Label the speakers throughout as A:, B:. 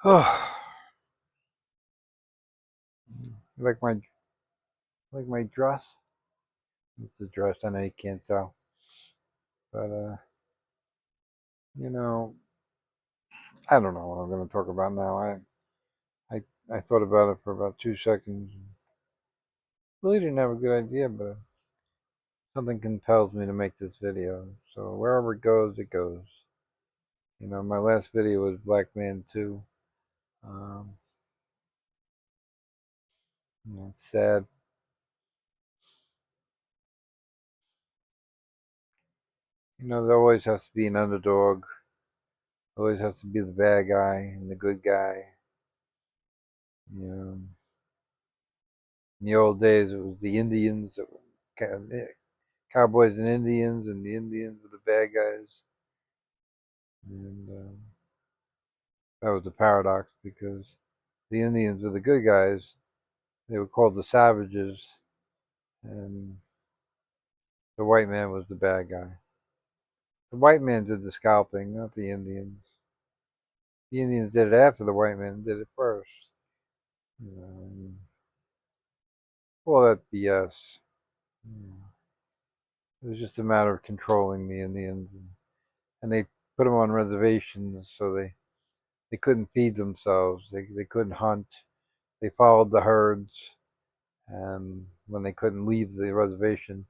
A: Oh, like my dress. It's a dress. I know you can't tell, but you know, I don't know what I'm going to talk about now. I I thought about it for about 2 seconds. Really didn't have a good idea, but something compels me to make this video. So wherever it goes, it goes. My last video was Black Man 2. Um, it's sad. There always has to be an underdog. Always has to be the bad guy and the good guy. You know, in the old days, it was the Indians, that were cowboys and the Indians were the bad guys. And that was the paradox because the Indians were the good guys. They were called the savages, and the white man was the bad guy. The white man did the scalping, not the Indians. The Indians did it after the white man did it first. And all that BS. It was just a matter of controlling the Indians, and they put them on reservations so they couldn't feed themselves. They couldn't hunt. They followed the herds, and when they couldn't leave the reservation,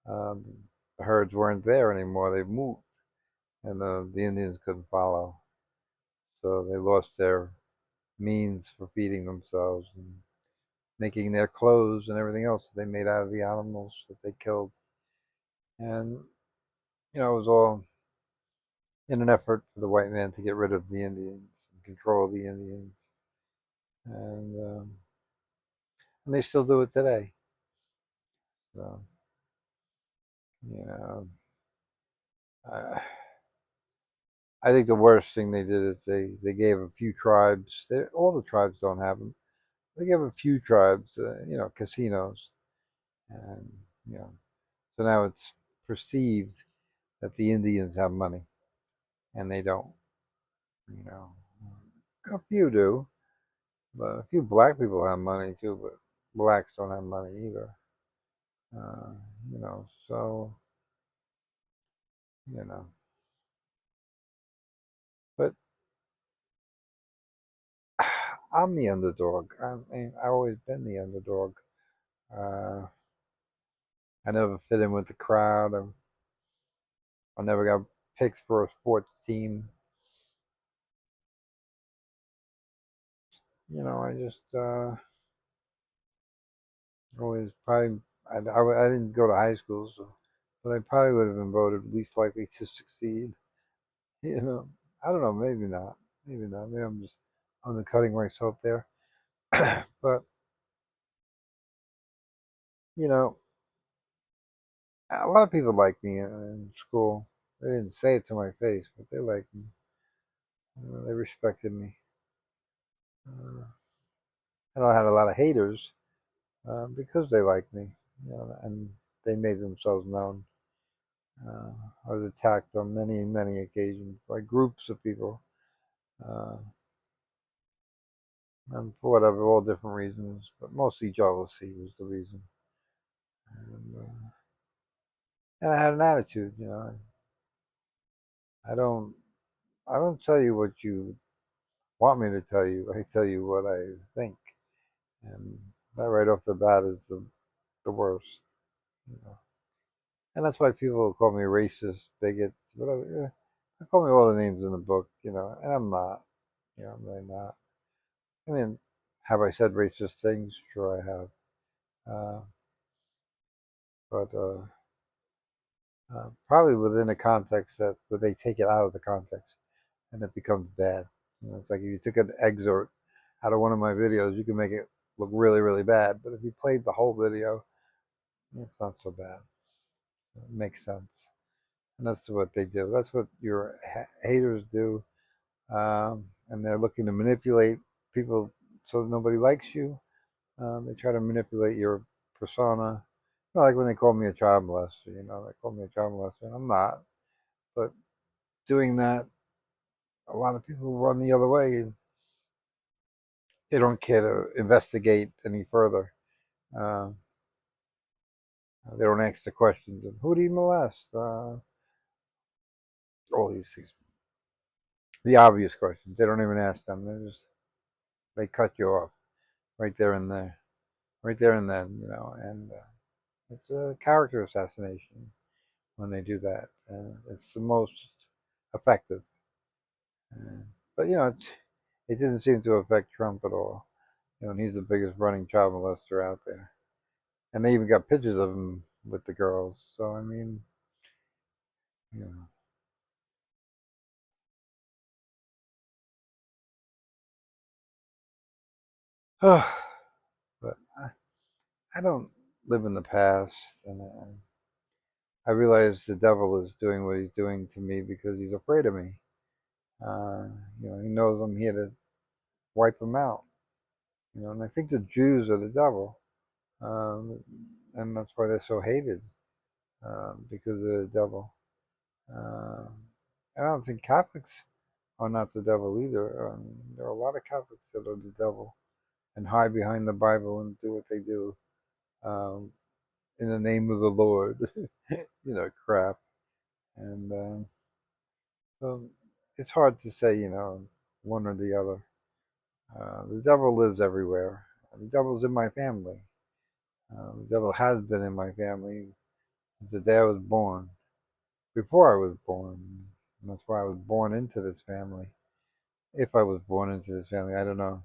A: um, the herds weren't there anymore. They moved, and the Indians couldn't follow, so they lost their means for feeding themselves and making their clothes and everything else that they made out of the animals that they killed. And it was all in an effort for the white man to get rid of the Indians and control the Indians, and they still do it today. So, you know, I, I think the worst thing they did is they gave a few tribes. All the tribes don't have them. They gave a few tribes, casinos, and you know, so now it's perceived that the Indians have money, and they don't. You know, a few do, but a few black people have money too, but blacks don't have money either. Uh, so you know, but I'm the underdog. I've always been the underdog. Uh, I never fit in with the crowd. I never got picked for a sports team. I just always probably I didn't go to high school, so but I probably would have been voted least likely to succeed. You know, I don't know. Maybe not. Maybe not. Maybe I'm just undercutting myself there. But you know, a lot of people like me in school. They didn't say it to my face, but they liked me. They respected me. Uh, and I had a lot of haters because they liked me, and they made themselves known. Uh, I was attacked on many, many occasions by groups of people, uh, and for whatever, all different reasons, but mostly jealousy was the reason. And, uh, and I had an attitude. I don't, I don't tell you what you want me to tell you. I tell you what I think, and that right off the bat is the worst. You know, and that's why people call me racist, bigots, whatever. Yeah, they call me all the names in the book. And I'm not. I'm really not. I mean, have I said racist things? Sure, I have. But probably within a context that where they take it out of the context and it becomes bad. It's like if you took an excerpt out of one of my videos, you can make it look really, really bad. But if you played the whole video, it's not so bad. It makes sense. And that's what they do. That's what your haters do. And they're looking to manipulate people so that nobody likes you. They try to manipulate your persona. Like when they call me a child molester, they call me a child molester, and I'm not. But doing that, a lot of people run the other way. They don't care to investigate any further. Uh, they don't ask the questions of who do you molest? All these things, the obvious questions. They don't even ask them. They cut you off right there and there, right there and then, and it's a character assassination when they do that. It's the most effective. Uh, but it didn't seem to affect Trump at all. And he's the biggest running child molester out there. And they even got pictures of him with the girls. So I mean, you know, but I don't live in the past, and I realize the devil is doing what he's doing to me because he's afraid of me. Uh, he knows I'm here to wipe him out. And I think the Jews are the devil, um, and that's why they're so hated because they're the devil. Uh, I don't think Catholics are not the devil either. There are a lot of Catholics that are the devil and hide behind the Bible and do what they do um, in the name of the Lord. Crap. And so it's hard to say, one or the other. The devil lives everywhere. The devil's in my family. The devil has been in my family since the day I was born, before I was born. And that's why I was born into this family. If I was born into this family, I don't know.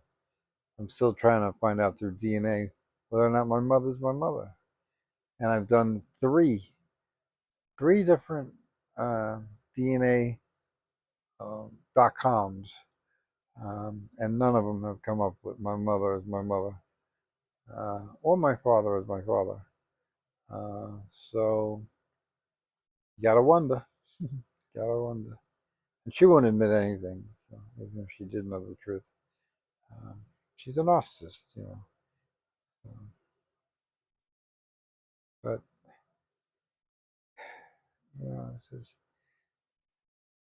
A: I'm still trying to find out through DNA whether or not my mother's my mother. And I've done three different DNA .coms, and none of them have come up with my mother as my mother, or my father as my father. Uh, so you gotta wonder, gotta wonder. And she won't admit anything, so even if she did know the truth, um, she's a narcissist. So, but it's just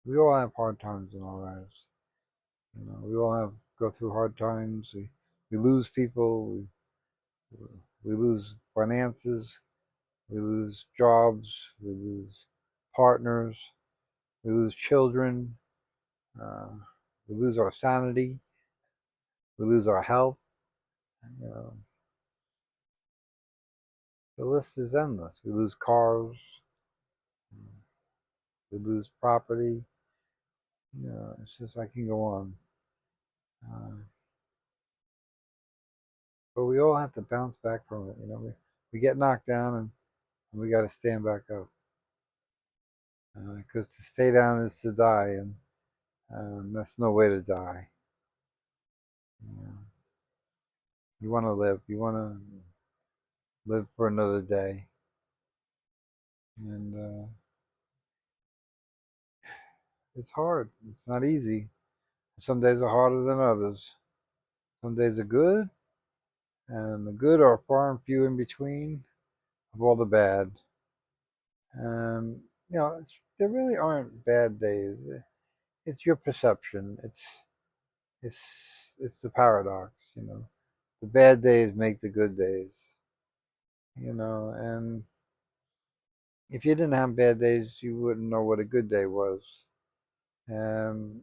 A: we all have hard times in our lives. We all have go through hard times. We lose people. We lose finances. We lose jobs. We lose partners. We lose children. Uh, we lose our sanity. We lose our health. You know, the list is endless. We lose cars. We lose property. It's just I can go on. Uh, but we all have to bounce back from it. We get knocked down and we got to stand back up. Because to stay down is to die, and that's no way to die. You want to live. You want to live for another day, and it's hard. It's not easy. Some days are harder than others. Some days are good, and the good are far and few in between of all the bad. Um, there really aren't bad days. It's your perception. It's it's the paradox. The bad days make the good days. And if you didn't have bad days, you wouldn't know what a good day was. And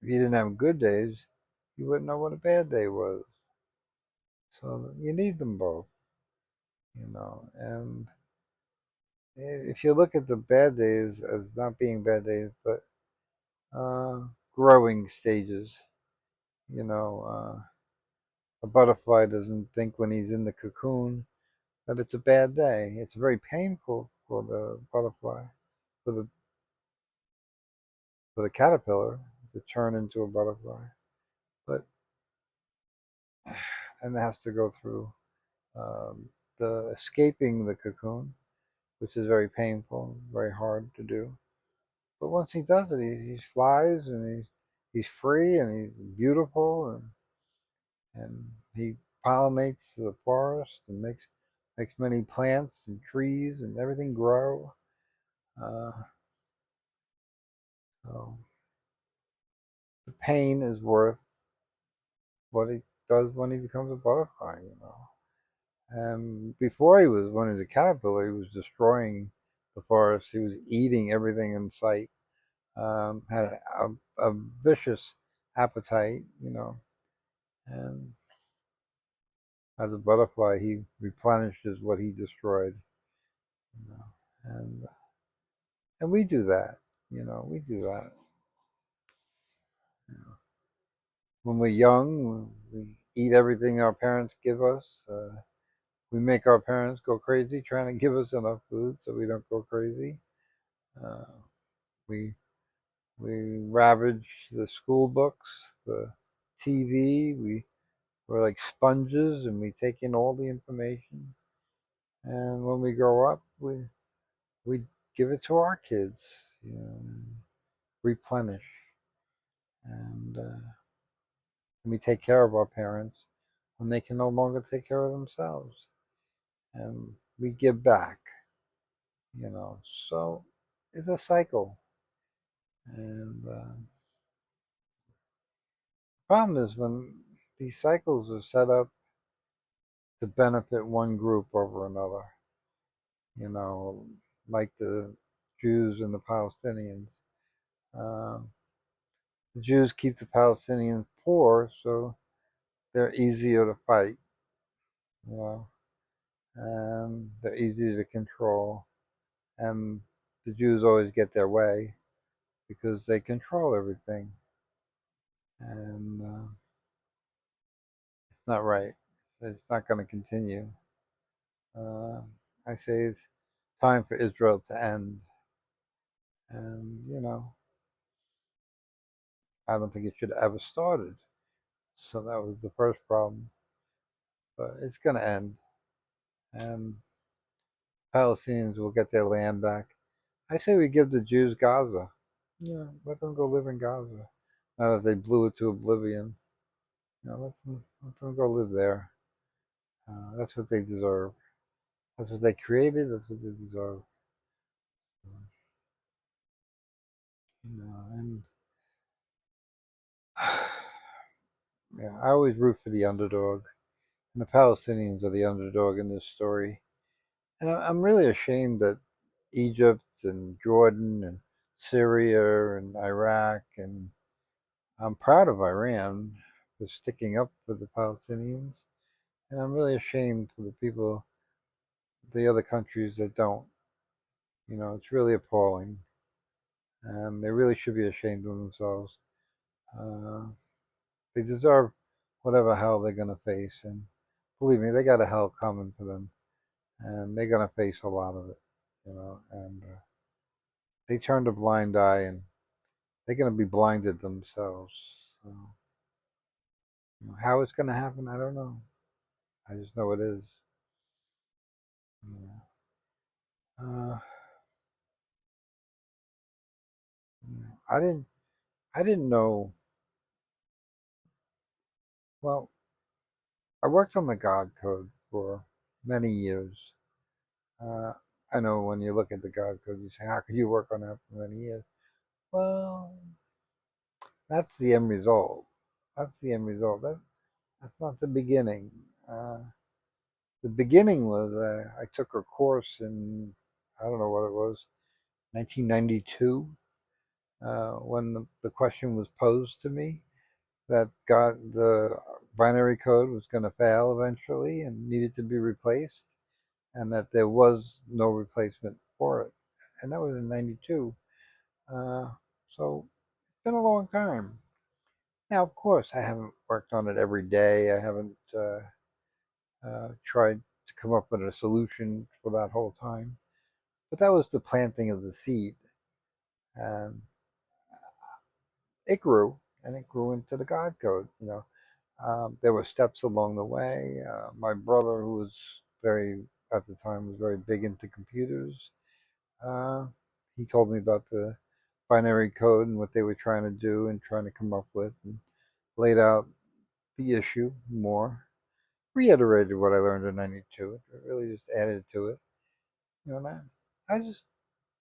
A: if you didn't have good days, you wouldn't know what a bad day was. So you need them both. And if you look at the bad days as not being bad days, but growing stages, a butterfly doesn't think when he's in the cocoon that it's a bad day. It's very painful for the butterfly, for the caterpillar to turn into a butterfly, but and it has to go through um, the escaping the cocoon, which is very painful, very hard to do. But once he does it, he flies and he's free and he's beautiful and he pollinates the forest and makes many plants and trees and everything grow. Uh, so the pain is worth what he does when he becomes a butterfly. And before he was when he was a caterpillar, he was destroying the forest. He was eating everything in sight. Had a vicious appetite, and as a butterfly, he replenishes what he destroyed. You know, and we do that. We do that. You know. When we're young, we eat everything our parents give us. We make our parents go crazy trying to give us enough food so we don't go crazy. Uh, we we ravage the school books, the TV. We're like sponges, and we take in all the information. And when we grow up, we give it to our kids, and replenish, and we take care of our parents when they can no longer take care of themselves, and we give back. So it's a cycle, and problem is when these cycles are set up to benefit one group over another, you know, like the Jews and the Palestinians. Um, the Jews keep the Palestinians poor, so they're easier to fight, you know, and they're easier to control. And the Jews always get their way because they control everything, and it's not right. It's not going to continue. Uh, I say it's time for Israel to end, and I don't think it should have ever started. So that was the first problem, but it's going to end, and Palestinians will get their land back. I say we give the Jews Gaza. Yeah, let them go live in Gaza. Now that they blew it to oblivion, let them go live there. That's what they deserve. That's what they created. That's what they deserve. And yeah, I always root for the underdog, and the Palestinians are the underdog in this story. And I'm really ashamed that Egypt and Jordan and Syria and Iraq, and I'm proud of Iran for sticking up for the Palestinians. And I'm really ashamed for the people, the other countries that don't. It's really appalling. And they really should be ashamed of themselves. Uh, they deserve whatever hell they're going to face. And believe me, they got a hell coming for them. And they're going to face a lot of it. And they turned a blind eye, and they're going to be blinded themselves. So, how it's going to happen, I don't know. I just know it is. Yeah. Uh, I didn't. I didn't know. Well, I worked on the God Code for many years. Uh, I know when you look at the God Code, you say, "How could you work on that for many years?" Well, that's the end result. That's the end result. That's not the beginning. The beginning was I took a course in, I don't know what it was, 1992, when the question was posed to me that the binary code was going to fail eventually and needed to be replaced, and that there was no replacement for it. And that was in 92. Uh, so it's been a long time. Now, of course, I haven't worked on it every day. I haven't tried to come up with a solution for that whole time. But that was the planting of the seed. And it grew, and it grew into the God Code. There were steps along the way. My brother, who was at the time, was very big into computers. Uh, he told me about the binary code and what they were trying to do and trying to come up with, and laid out the issue more. Reiterated what I learned in '92. It really just added to it. And I just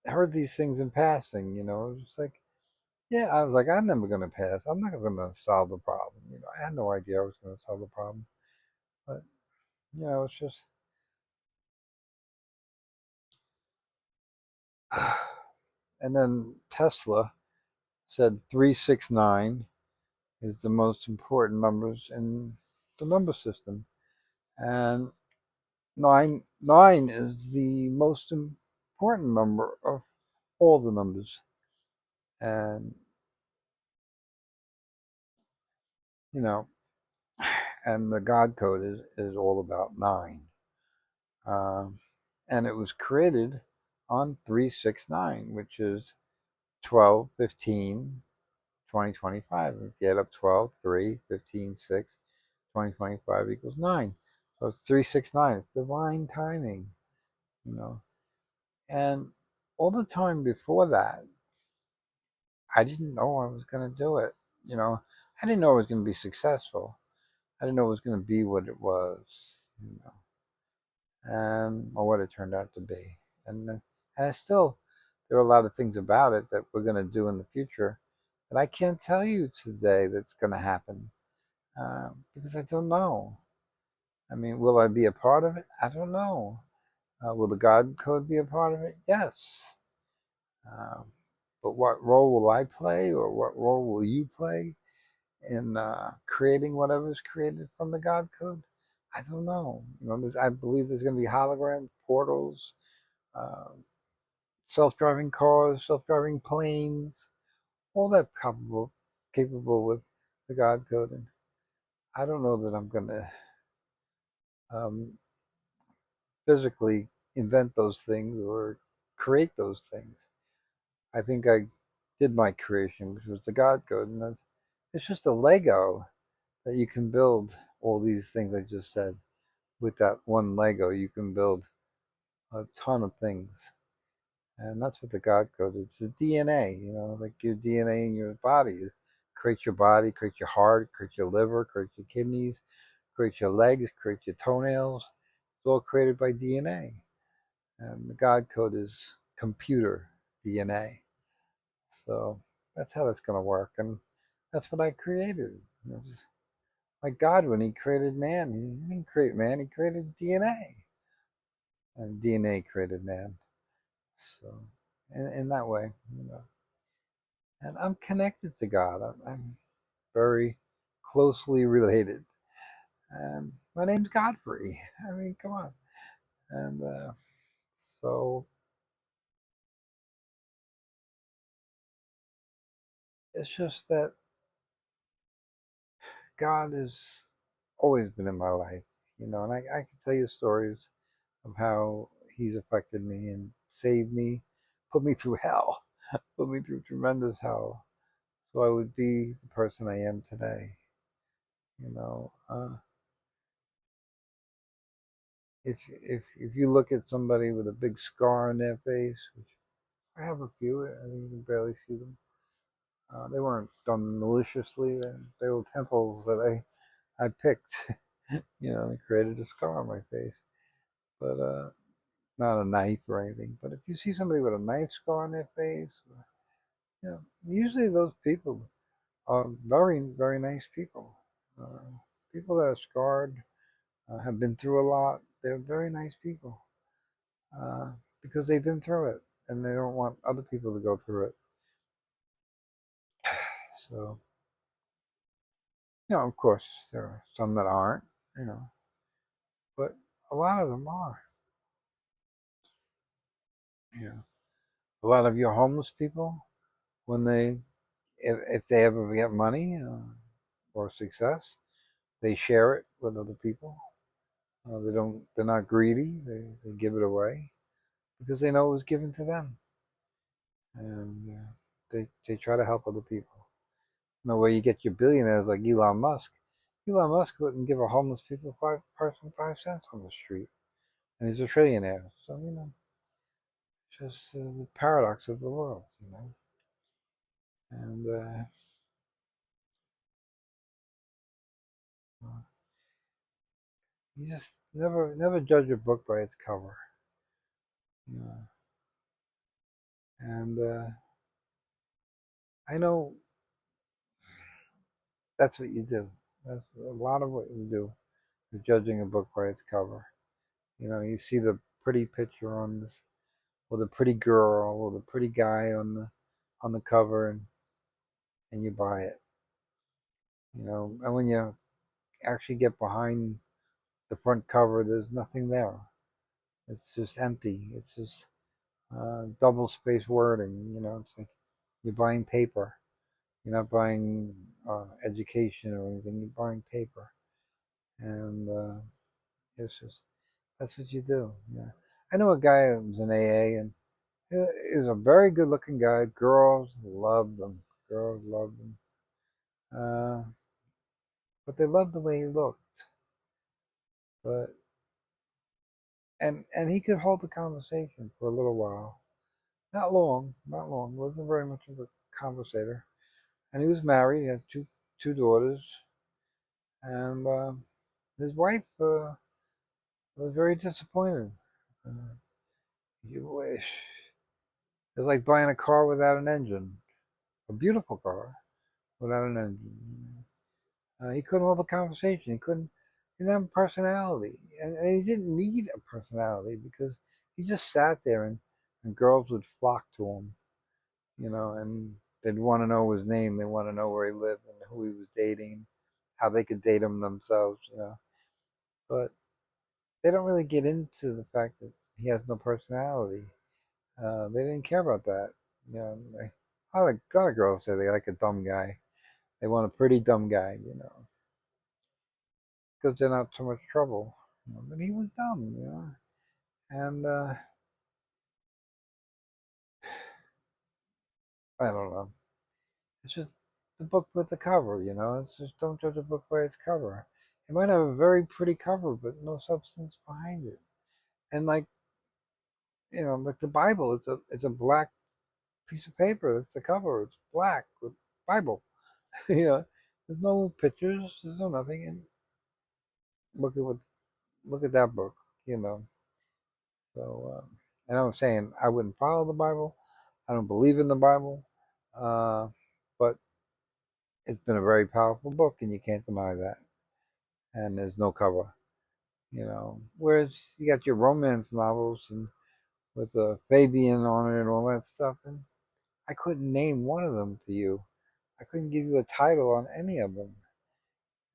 A: heard these things in passing. It was just like Yeah, I was like, I'm never gonna pass. I'm not gonna solve the problem. I had no idea I was gonna solve the problem, but it's just. And then Tesla said 369 is the most important numbers in the number system, and nine is the most important number of all the numbers. And you know, and the God code is all about nine. Um, and it was created on 369, which is 12, 15, 2025. If you add up 12, 3, 15, 6, 2025 equals 9. So it's 369. It's divine timing, you know. And all the time before that, I didn't know I was going to do it. You know, I didn't know I was going to be successful. I didn't know it was going to be what it was, you know, or what it turned out to be. And I still, there are a lot of things about it that we're going to do in the future that I can't tell you today that's going to happen because I don't know. I mean, will I be a part of it? I don't know. Will the God code be a part of it? Yes. Um, but what role will I play, or what role will you play in creating whatever's created from the God code? I don't know. I believe there's going to be holograms, portals, uh, self-driving cars, self-driving planes, all that capable with the God code. And I don't know that I'm going to um, physically invent those things or create those things. I think I did my creation, which was the God code, and it's just a Lego that you can build all these things I just said. With that one Lego, you can build a ton of things, and that's what the God code is. It's the DNA, like your DNA in your body. It creates your body, creates your heart, creates your liver, creates your kidneys, creates your legs, creates your toenails. It's all created by DNA, and the God code is computer DNA. So that's how that's going to work, and that's what I created. Like God, when He created man, He didn't create man; He created DNA, and DNA created man. So, in that way, and I'm connected to God. I'm very closely related. And my name's Godfrey. I mean, come on. And so it's just that God has always been in my life, and I can tell you stories of how He's affected me and saved me, put me through hell, put me through tremendous hell, so I would be the person I am today. You know, if you look at somebody with a big scar on their face, which I have a few, I think you can barely see them. They weren't done maliciously. They were pimples that I picked. They created a scar on my face, but not a knife or anything. But if you see somebody with a knife scar on their face, usually those people are very, very nice people. Uh, People that are scarred, have been through a lot. They're very nice people uh, because they've been through it and they don't want other people to go through it. So, of course, there are some that aren't, you know, but a lot of them are. You know, a lot of your homeless people, when if they ever get money or success, they share it with other people. They're not greedy. They give it away because they know it was given to them, and they try to help other people. Where you get your billionaires like Elon Musk. Elon Musk wouldn't give a homeless people person 5 cents on the street, and he's a trillionaire. So it's just the paradox of the world, And uh, you just never judge a book by its cover, you know. And I know that's what you do. That's a lot of what you do is judging a book by its cover. You know, you see the pretty picture on this, or the pretty girl, or the pretty guy on the cover, and you buy it. You know, and when you actually get behind the front cover, there's nothing there. It's just empty. It's just double space wording. You know, it's like you're buying paper. You're not buying education or anything. You're buying paper, and it's just that's what you do. Yeah, I know a guy who was in AA, and he was a very good-looking guy. Girls loved him. Girls loved him, uh, but they loved the way he looked. But and he could hold the conversation for a little while. Not long, not long. Wasn't very much of a conversator. And he was married. He had two daughters, and his wife was very disappointed. Uh, you wish it was like buying a car without an engine, a beautiful car without an engine. He couldn't hold a conversation. He didn't have a personality, and he didn't need a personality because he just sat there and girls would flock to him, you know, and they'd want to know his name, they want to know where he lived and who he was dating, how they could date him themselves, you know. But they don't really get into the fact that he has no personality. They didn't care about that, you know. A lot of girls say they like a dumb guy. They want a pretty dumb guy, you know, because they're not too much trouble. You know, but he was dumb, you know, and I don't know. It's just the book with the cover, you know. It's just don't judge a book by its cover. It might have a very pretty cover, but no substance behind it. And like you know, like the Bible, it's a black piece of paper. That's the cover. It's black with Bible. You know, there's no pictures. There's no nothing. And look at what look at that book. You know, so and I'm saying I wouldn't follow the Bible. I don't believe in the Bible, but it's been a very powerful book, and you can't deny that. And there's no cover. You know. Whereas you got your romance novels and with the Fabian on it and all that stuff, and I couldn't name one of them to you. I couldn't give you a title on any of them,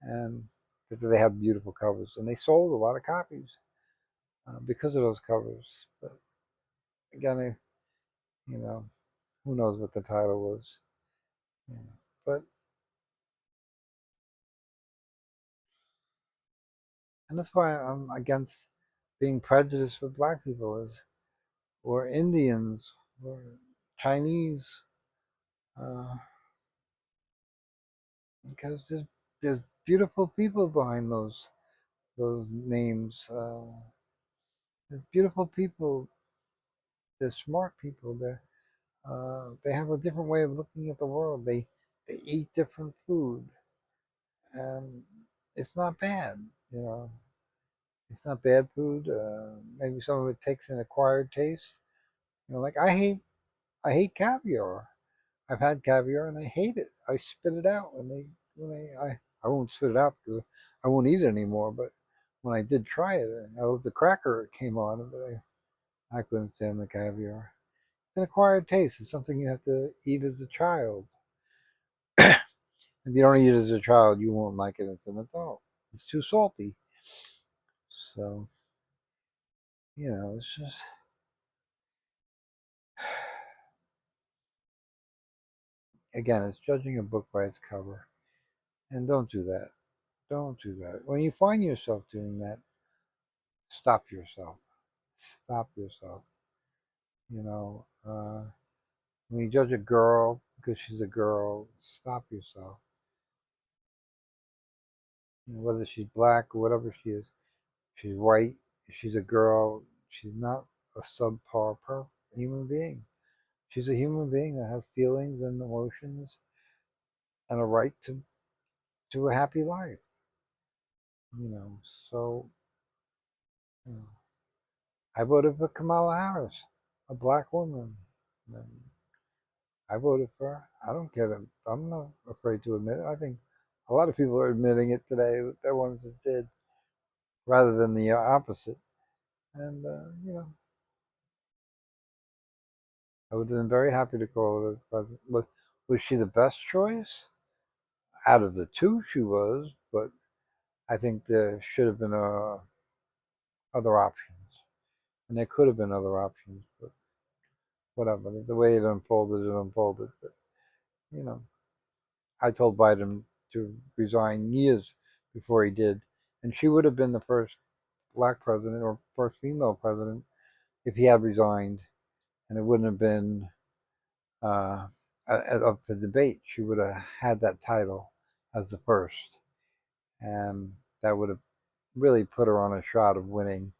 A: and because they had beautiful covers, and they sold a lot of copies because of those covers. But again, you know, who knows what the title was? You know. But and that's why I'm against being prejudiced with black people, is or Indians or Chinese. Uh, because there's beautiful people behind those names. There's beautiful people. They're smart people. They have a different way of looking at the world. They eat different food, and it's not bad. You know, it's not bad food. Maybe some of it takes an acquired taste. You know, like I hate caviar. I've had caviar and I hate it. I spit it out I won't spit it out because I won't eat it anymore. But when I did try it, I loved the cracker it came on, but I couldn't stand the caviar. It's an acquired taste. It's something you have to eat as a child. If you don't eat it as a child, you won't like it as an adult. It's too salty. So you know, it's just again, it's judging a book by its cover, and don't do that. Don't do that. When you find yourself doing that, stop yourself. Stop yourself. You know, when you judge a girl because she's a girl, stop yourself. You know, whether she's black or whatever she is, she's white, she's a girl, she's not a subpar human being. She's a human being that has feelings and emotions and a right to a happy life. You know, so you know, I voted for Kamala Harris, a black woman. I voted for her. I don't care. I'm not afraid to admit it. I think a lot of people are admitting it today. They're ones that did, rather than the opposite. And I would have been very happy to call her the president. Was she the best choice? Out of the two, she was, but I think there should have been other options, and there could have been other options, but whatever. The way it unfolded, it unfolded. But you know, I told Biden to resign years before he did, and she would have been the first black president or first female president if he had resigned, and it wouldn't have been uh, up for debate. She would have had that title as the first, and that would have really put her on a shot of winning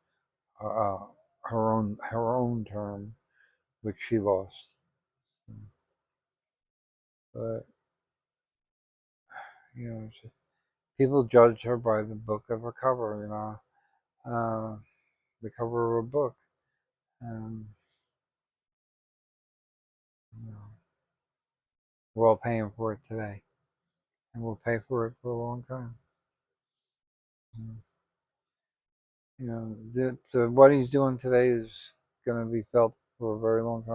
A: uh, her own term, which she lost. But people judge her by the book of her cover. The cover of a book, and you know, we're all paying for it today, and we'll pay for it for a long time. Mm. What he's doing today is going to be felt for a very long time.